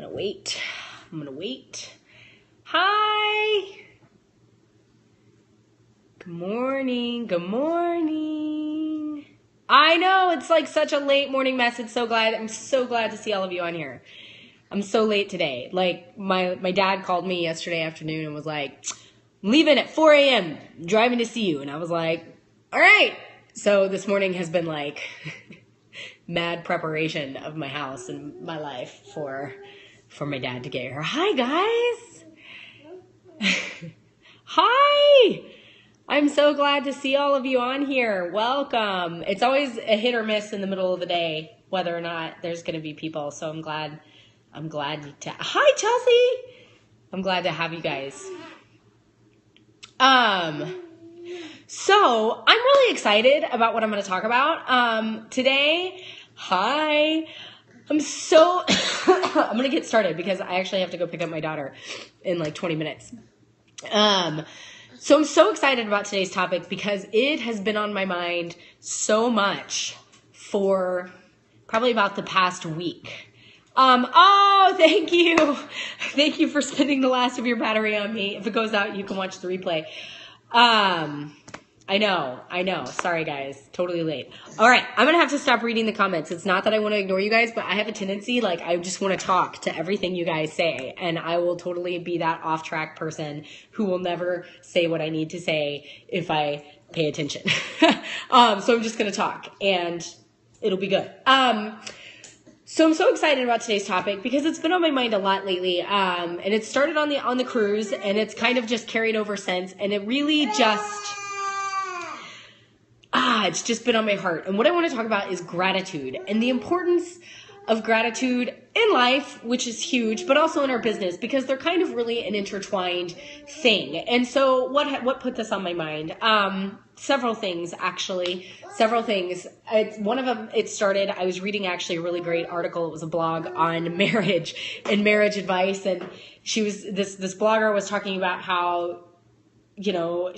gonna wait. Hi. Good morning. I know it's like such a late morning mess. I'm so glad to see all of you on here. I'm so late today. Like my dad called me yesterday afternoon and was like, I'm leaving at 4 a.m. driving to see you. And I was like, all right. So this morning has been like mad preparation of my house and my life for my dad to get here. Hi guys. Hi. I'm so glad to see all of you on here. Welcome. It's always a hit or miss in the middle of the day whether or not there's going to be people. So I'm glad to. Hi Chelsea. I'm glad to have you guys. So I'm really excited about what I'm going to talk about today. Hi. I'm going to get started because I actually have to go pick up my daughter in like 20 minutes. So I'm so excited about today's topic because it has been on my mind so much for probably about the past week. Oh, thank you. Thank you for spending the last of your battery on me. If it goes out, you can watch the replay. I know. Sorry, guys. Totally late. All right. I'm going to have to stop reading the comments. It's not that I want to ignore you guys, but I have a tendency, like, I just want to talk to everything you guys say. And I will totally be that off-track person who will never say what I need to say if I pay attention. So I'm just going to talk and it'll be good. So I'm so excited about today's topic because it's been on my mind a lot lately. And it started on the cruise and it's kind of just carried over since. And it really just... it's just been on my heart. And what I want to talk about is gratitude and the importance of gratitude in life, which is huge, but also in our business because they're kind of really an intertwined thing. And so what put this on my mind? Several things. One of them, I was reading actually a really great article. It was a blog on marriage and marriage advice. And this blogger was talking about how, you know,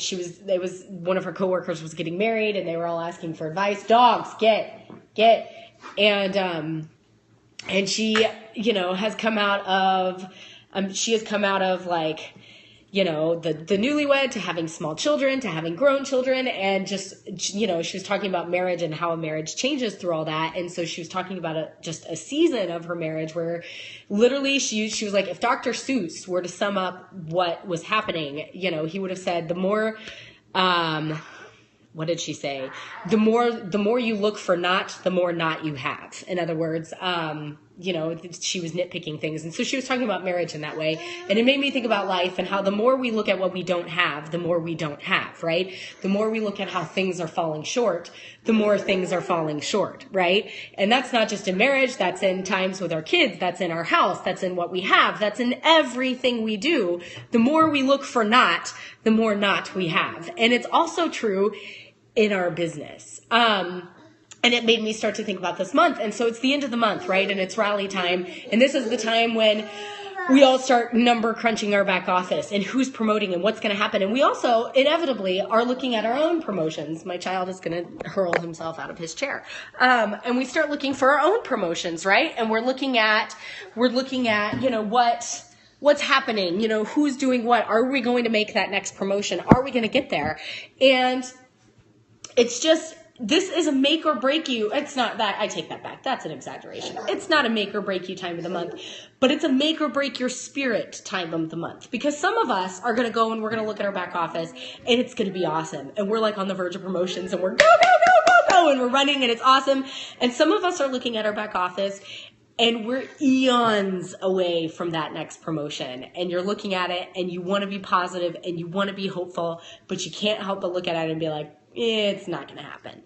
one of her coworkers was getting married and they were all asking for advice. Dogs, get. And she, you know, has come out of like, you know, the newlywed to having small children, to having grown children. And just, you know, she was talking about marriage and how a marriage changes through all that. And so she was talking about just a season of her marriage where literally she was like, if Dr. Seuss were to sum up what was happening, you know, he would have said the more, what did she say? The more you look for not, the more not you have. In other words, you know, she was nitpicking things. And so she was talking about marriage in that way. And it made me think about life and how the more we look at what we don't have, the more we don't have, right? The more we look at how things are falling short, the more things are falling short, right? And that's not just in marriage. That's in times with our kids. That's in our house. That's in what we have. That's in everything we do. The more we look for not, the more not we have. And it's also true in our business. And it made me start to think about this month. And so it's the end of the month, right? And it's rally time. And this is the time when we all start number crunching our back office and who's promoting and what's going to happen. And we also inevitably are looking at our own promotions. My child is going to hurl himself out of his chair. And we start looking for our own promotions, right? And we're looking at, you know, what's happening, you know, who's doing what? Are we going to make that next promotion? Are we going to get there? And it's just, this is a make or break you. It's not that. I take that back. That's an exaggeration. It's not a make or break you time of the month, but it's a make or break your spirit time of the month. Because some of us are going to go and we're going to look at our back office and it's going to be awesome. And we're like on the verge of promotions and we're go, and we're running and it's awesome. And some of us are looking at our back office and we're eons away from that next promotion. And you're looking at it and you want to be positive and you want to be hopeful, but you can't help but look at it and be like, it's not going to happen,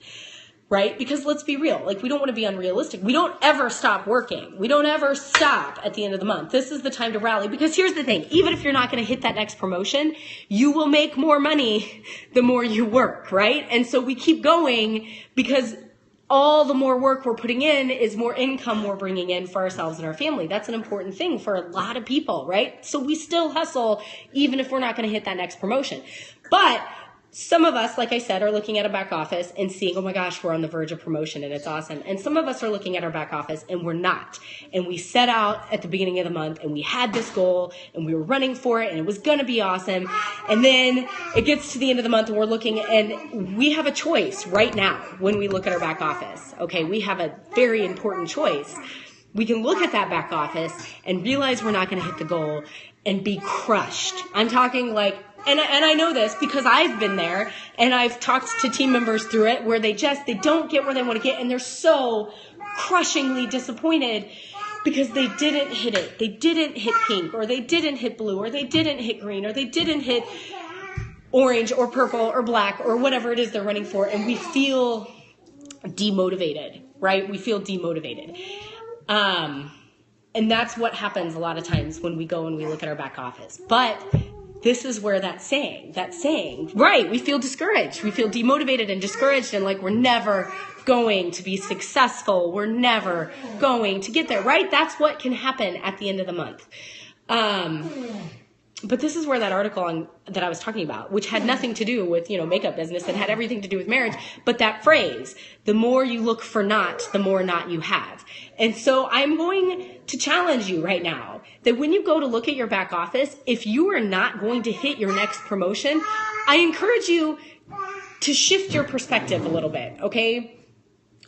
right? Because let's be real. Like, we don't want to be unrealistic. We don't ever stop working. We don't ever stop at the end of the month. This is the time to rally because here's the thing. Even if you're not going to hit that next promotion, you will make more money the more you work, right? And so we keep going because all the more work we're putting in is more income we're bringing in for ourselves and our family. That's an important thing for a lot of people, right? So we still hustle even if we're not going to hit that next promotion. But Some of us, like I said, are looking at a back office and seeing, oh my gosh, we're on the verge of promotion and it's awesome. And some of us are looking at our back office and we're not. And we set out at the beginning of the month and we had this goal and we were running for it and it was going to be awesome. And then it gets to the end of the month and we're looking and we have a choice right now when we look at our back office. Okay, we have a very important choice. We can look at that back office and realize we're not going to hit the goal and be crushed. I'm talking like, and I know this because I've been there and I've talked to team members through it where they don't get where they want to get and they're so crushingly disappointed because they didn't hit it. They didn't hit pink or they didn't hit blue or they didn't hit green or they didn't hit orange or purple or black or whatever it is they're running for, and we feel demotivated, right? We feel demotivated. And that's what happens a lot of times when we go and we look at our back office. But this is where that saying, right, we feel discouraged. We feel demotivated and discouraged and like we're never going to be successful. We're never going to get there, right? That's what can happen at the end of the month. But this is where that article that I was talking about, which had nothing to do with, makeup business and had everything to do with marriage, but that phrase, the more you look for not, the more not you have. And so I'm going to challenge you right now that when you go to look at your back office, if you are not going to hit your next promotion, I encourage you to shift your perspective a little bit, okay?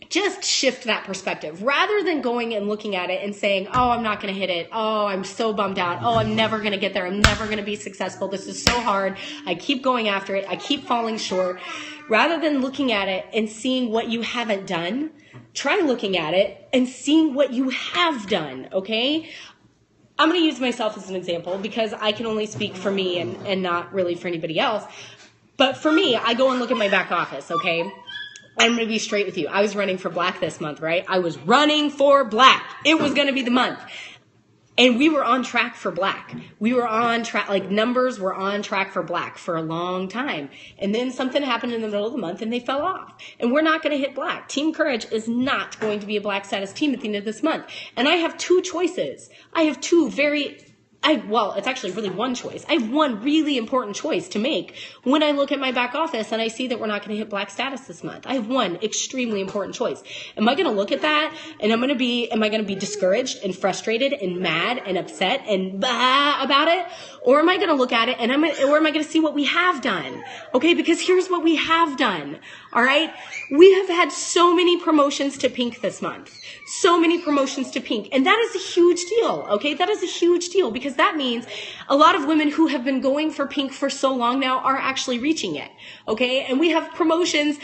Just shift that perspective rather than going and looking at it and saying, oh, I'm not going to hit it. Oh, I'm so bummed out. Oh, I'm never going to get there. I'm never going to be successful. This is so hard. I keep going after it. I keep falling short. Rather than looking at it and seeing what you haven't done, try looking at it and seeing what you have done, okay? I'm going to use myself as an example because I can only speak for me and not really for anybody else. But for me, I go and look at my back office, okay? I'm going to be straight with you. I was running for black this month, right? I was running for black. It was going to be the month. And we were on track for black. We were on track, like numbers were on track for black for a long time. And then something happened in the middle of the month and they fell off. And we're not going to hit black. Team Courage is not going to be a black status team at the end of this month. And I have two choices. I have two it's actually really one choice. I have one really important choice to make when I look at my back office and I see that we're not going to hit black status this month. I have one extremely important choice. Am I going to look at that and am I going to be discouraged and frustrated and mad and upset and about it? Or am I going to look at it and am I going to see what we have done? Okay, because here's what we have done. All right. We have had so many promotions to pink this month. So many promotions to pink. And that is a huge deal. Okay. That is a huge deal because that means a lot of women who have been going for pink for so long now are actually reaching it. Okay. And we have promotions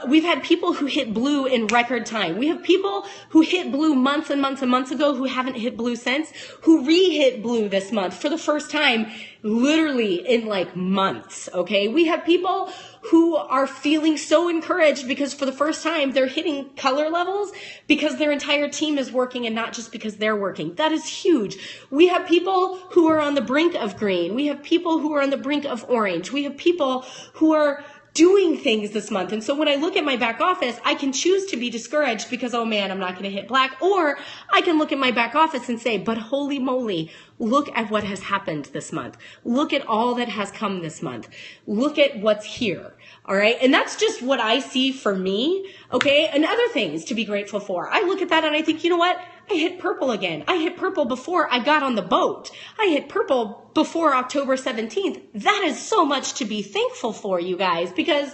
we've had people who hit blue in record time. We have people who hit blue months and months and months ago who haven't hit blue since, who re-hit blue this month for the first time, literally in like months. Okay. We have people who are feeling so encouraged because for the first time they're hitting color levels because their entire team is working and not just because they're working. That is huge. We have people who are on the brink of green. We have people who are on the brink of orange. We have people who are doing things this month. And so when I look at my back office, I can choose to be discouraged because, oh man, I'm not going to hit black. Or I can look at my back office and say, but holy moly, look at what has happened this month. Look at all that has come this month. Look at what's here. All right. And that's just what I see for me. Okay. And other things to be grateful for. I look at that and I think, you know what? I hit purple again. I hit purple before I got on the boat. I hit purple before October 17th. That is so much to be thankful for, you guys, because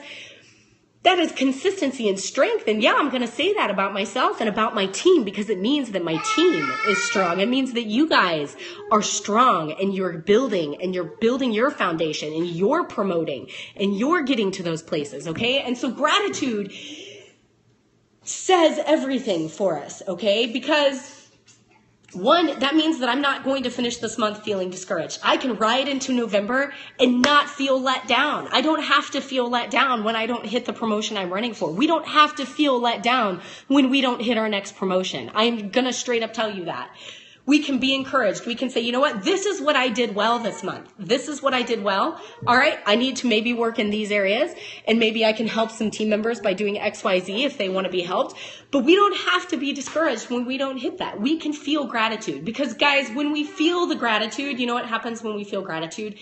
that is consistency and strength. And yeah, I'm going to say that about myself and about my team because it means that my team is strong. It means that you guys are strong and you're building your foundation and you're promoting and you're getting to those places. Okay. And so gratitude says everything for us. Okay. Because one, that means that I'm not going to finish this month feeling discouraged. I can ride into November and not feel let down. I don't have to feel let down when I don't hit the promotion I'm running for. We don't have to feel let down when we don't hit our next promotion. I'm going to straight up tell you that. We can be encouraged. We can say, you know what? This is what I did well this month. This is what I did well. All right. I need to maybe work in these areas and maybe I can help some team members by doing X, Y, Z if they want to be helped. But we don't have to be discouraged when we don't hit that. We can feel gratitude because guys, when we feel the gratitude, you know what happens when we feel gratitude?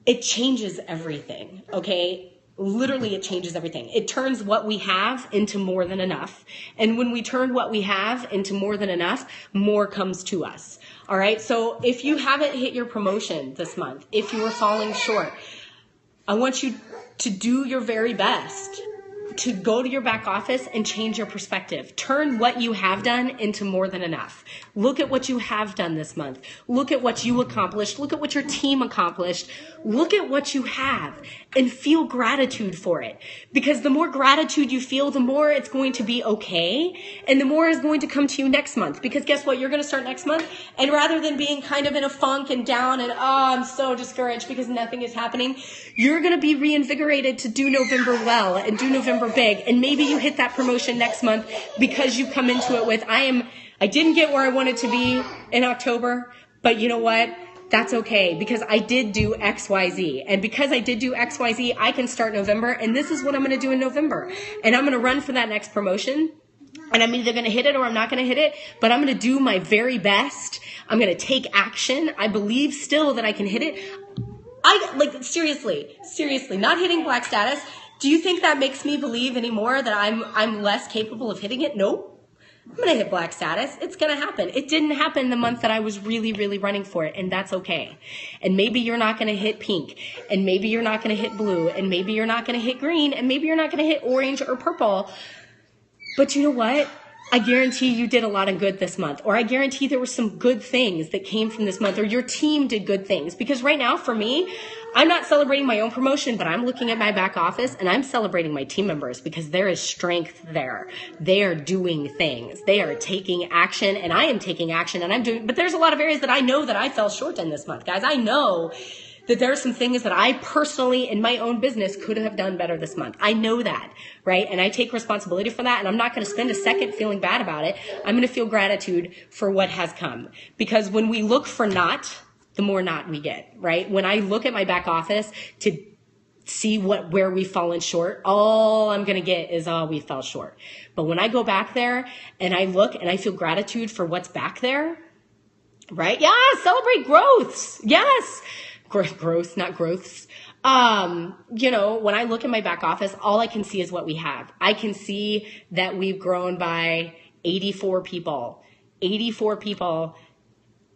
it changes everything, okay? Literally, it changes everything. It turns what we have into more than enough. And when we turn what we have into more than enough, more comes to us. All right. So if you haven't hit your promotion this month, if you are falling short, I want you to do your very best to go to your back office and change your perspective. Turn what you have done into more than enough. Look at what you have done this month. Look at what you accomplished. Look at what your team accomplished. Look at what you have and feel gratitude for it. Because the more gratitude you feel, the more it's going to be okay. And the more is going to come to you next month. Because guess what? You're going to start next month. And rather than being kind of in a funk and down and, I'm so discouraged because nothing is happening, you're going to be reinvigorated to do November well and do November big. And maybe you hit that promotion next month because you come into it with, I didn't get where I wanted to be in October, but you know what? That's okay because I did do XYZ. And because I did do XYZ, I can start November and this is what I'm going to do in November. And I'm going to run for that next promotion. And I'm either going to hit it or I'm not going to hit it, but I'm going to do my very best. I'm going to take action. I believe still that I can hit it. Seriously, not hitting black status. Do you think that makes me believe anymore that I'm less capable of hitting it? Nope. I'm going to hit black status. It's going to happen. It didn't happen the month that I was really, really running for it, and that's okay. And maybe you're not going to hit pink, and maybe you're not going to hit blue, and maybe you're not going to hit green, and maybe you're not going to hit orange or purple. But you know what? I guarantee you did a lot of good this month, or I guarantee there were some good things that came from this month, or your team did good things. Because right now, for me, I'm not celebrating my own promotion, but I'm looking at my back office and I'm celebrating my team members because there is strength there. They are doing things. They are taking action, and I am taking action, and I'm doing, but there's a lot of areas that I know that I fell short in this month, guys. I know that there are some things that I personally in my own business could have done better this month. I know that, right? And I take responsibility for that, and I'm not going to spend a second feeling bad about it. I'm going to feel gratitude for what has come. Because when we look for not, the more not we get, right? When I look at my back office to see where we've fallen short, all I'm going to get is, we fell short. But when I go back there and I look and I feel gratitude for what's back there, right? Yeah, celebrate growths. Yes. Growth, not growths. When I look at my back office, all I can see is what we have. I can see that we've grown by 84 people. 84 people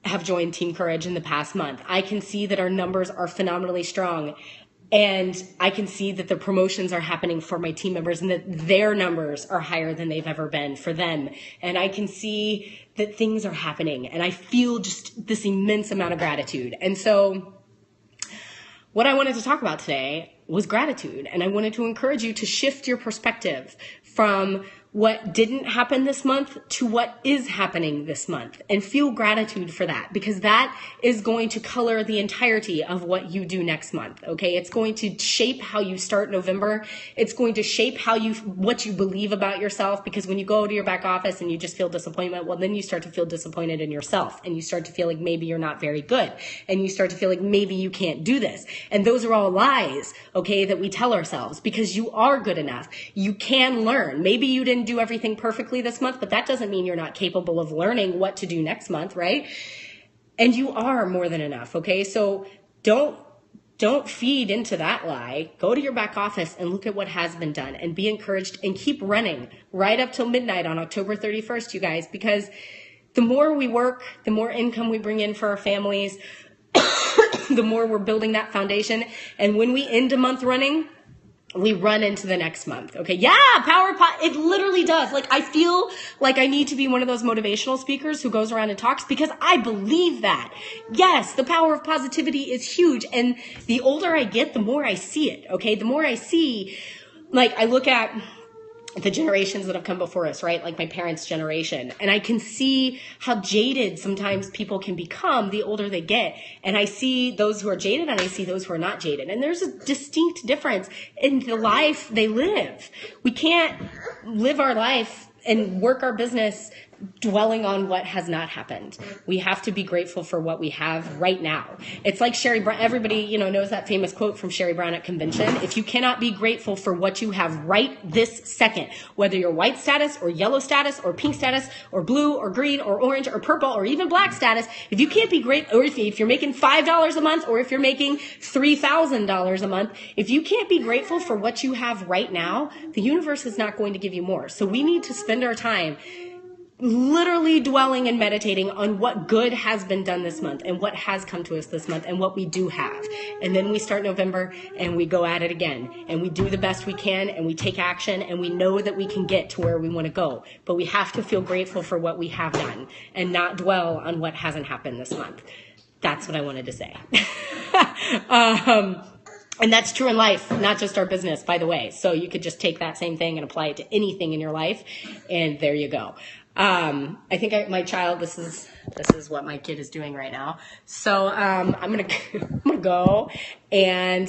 have joined Team Courage in the past month. I can see that our numbers are phenomenally strong. And I can see that the promotions are happening for my team members and that their numbers are higher than they've ever been for them. And I can see that things are happening. And I feel just this immense amount of gratitude. And so what I wanted to talk about today was gratitude. And I wanted to encourage you to shift your perspective from what didn't happen this month to what is happening this month, and feel gratitude for that, because that is going to color the entirety of what you do next month. Okay. It's going to shape how you start November. It's going to shape what you believe about yourself, because when you go to your back office and you just feel disappointment, well, then you start to feel disappointed in yourself, and you start to feel like maybe you're not very good, and you start to feel like maybe you can't do this. And those are all lies, okay, that we tell ourselves, because you are good enough. You can learn. Maybe you didn't do everything perfectly this month, but that doesn't mean you're not capable of learning what to do next month, right? And you are more than enough, okay? So don't feed into that lie. Go to your back office and look at what has been done and be encouraged, and keep running right up till midnight on October 31st, you guys, because the more we work, the more income we bring in for our families, the more we're building that foundation. And when we end a month running, we run into the next month. Okay. Yeah. It literally does. Like, I feel like I need to be one of those motivational speakers who goes around and talks, because I believe that. Yes. The power of positivity is huge. And the older I get, the more I see it. Okay. The more I see, like, I look at the generations that have come before us, right? Like my parents' generation. And I can see how jaded sometimes people can become the older they get. And I see those who are jaded and I see those who are not jaded. And there's a distinct difference in the life they live. We can't live our life and work our business dwelling on what has not happened. We have to be grateful for what we have right now. It's like Sherry Brown. Everybody, knows that famous quote from Sherry Brown at convention. If you cannot be grateful for what you have right this second, whether you're white status or yellow status or pink status or blue or green or orange or purple or even black status, if you can't be great, or if you're making $5 a month or if you're making $3,000 a month, if you can't be grateful for what you have right now, the universe is not going to give you more. So we need to spend our time literally dwelling and meditating on what good has been done this month and what has come to us this month and what we do have. And then we start November and we go at it again and we do the best we can and we take action and we know that we can get to where we want to go. But we have to feel grateful for what we have done and not dwell on what hasn't happened this month. That's what I wanted to say. And that's true in life, not just our business, by the way. So you could just take that same thing and apply it to anything in your life. And there you go. I think my child, this is what my kid is doing right now. So, I'm going to go and,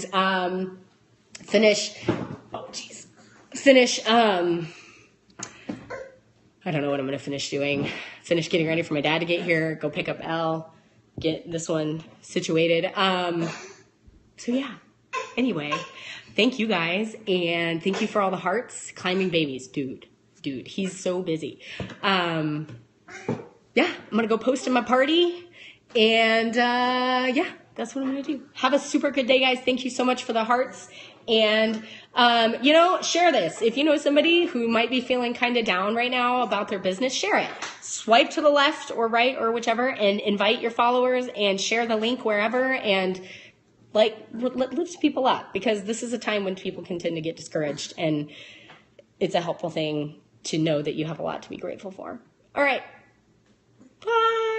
finish, I don't know what I'm going to finish doing. Finish getting ready for my dad to get here, go pick up Elle, get this one situated. So yeah, anyway, thank you guys. And thank you for all the hearts. Climbing babies, dude, he's so busy. Yeah, I'm going to go post in my party and, yeah, that's what I'm going to do. Have a super good day, guys. Thank you so much for the hearts. And, share this. If you know somebody who might be feeling kind of down right now about their business, share it. Swipe to the left or right or whichever and invite your followers and share the link wherever and lift people up, because this is a time when people can tend to get discouraged, and it's a helpful thing to know that you have a lot to be grateful for. All right. Bye.